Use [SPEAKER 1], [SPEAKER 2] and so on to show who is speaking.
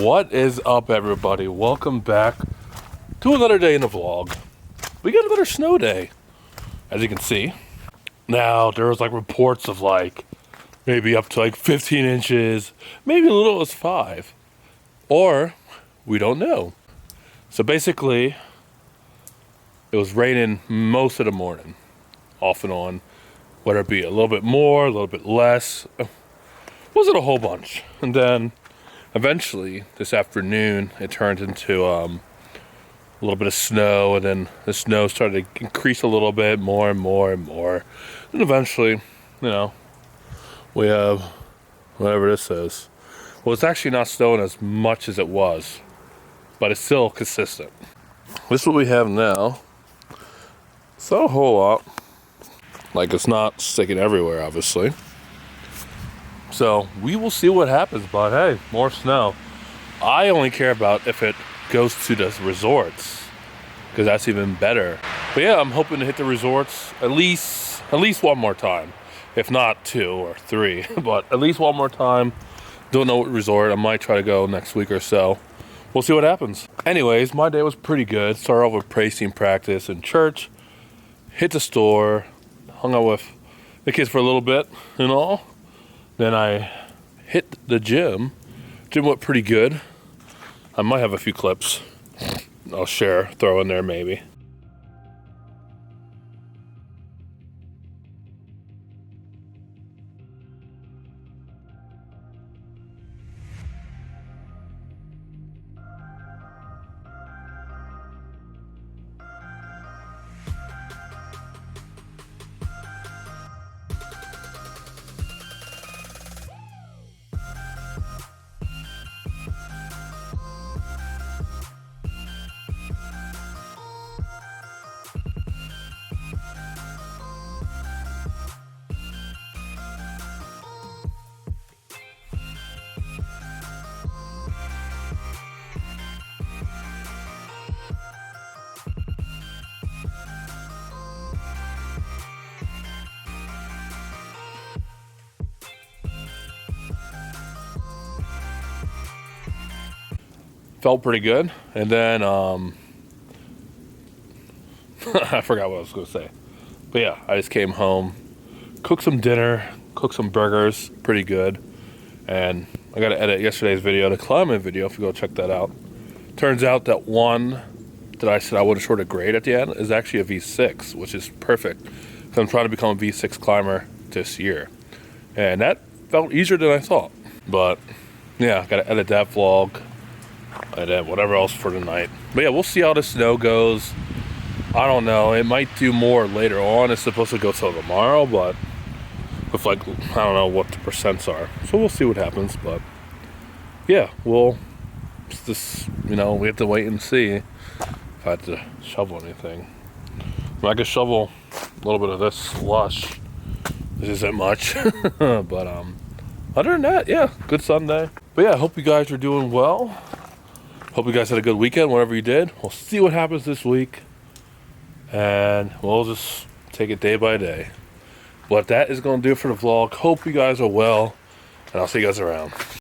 [SPEAKER 1] What is up, everybody? Welcome back to another day in the vlog. We got another snow day, as you can see. Now, there was reports of maybe up to 15 inches, maybe a little as 5. Or, we don't know. So basically, it was raining most of the morning, off and on. Whether it be a little bit more, a little bit less. Wasn't a whole bunch. And then eventually this afternoon it turned into a little bit of snow, and then the snow started to increase a little bit more and more and more. And eventually, we have whatever this is. Well, it's actually not snowing as much as it was, but it's still consistent. This is what we have now. It's not a whole lot. It's not sticking everywhere, obviously. So we will see what happens, but hey, more snow. I only care about if it goes to the resorts, because that's even better. But yeah, I'm hoping to hit the resorts at least one more time, if not 2 or 3, but at least one more time. Don't know what resort. I might try to go next week or so. We'll see what happens. Anyways, my day was pretty good. Started off with praise team practice in church, hit the store, hung out with the kids for a little bit and all. Then I hit the gym. Gym went pretty good. I might have a few clips I'll throw in there maybe. Felt pretty good. And then I forgot what I was going to say. But yeah, I just came home, cooked some dinner, cooked some burgers, pretty good. And I got to edit yesterday's video, the climbing video, if you go check that out. Turns out that one that I said I would have short a grade at the end is actually a V6, which is perfect, because I'm trying to become a V6 climber this year. And that felt easier than I thought. But yeah, got to edit that vlog. And then whatever else for tonight. But yeah, we'll see how the snow goes. I don't know. It might do more later on. It's supposed to go till tomorrow, but with I don't know what the percents are. So we'll see what happens. But yeah, we have to wait and see if I have to shovel anything. I could shovel a little bit of this slush. This isn't much. But other than that, yeah, good Sunday. But yeah, I hope you guys are doing well. Hope you guys had a good weekend, whatever you did. We'll see what happens this week. And we'll just take it day by day. But that is going to do it for the vlog. Hope you guys are well. And I'll see you guys around.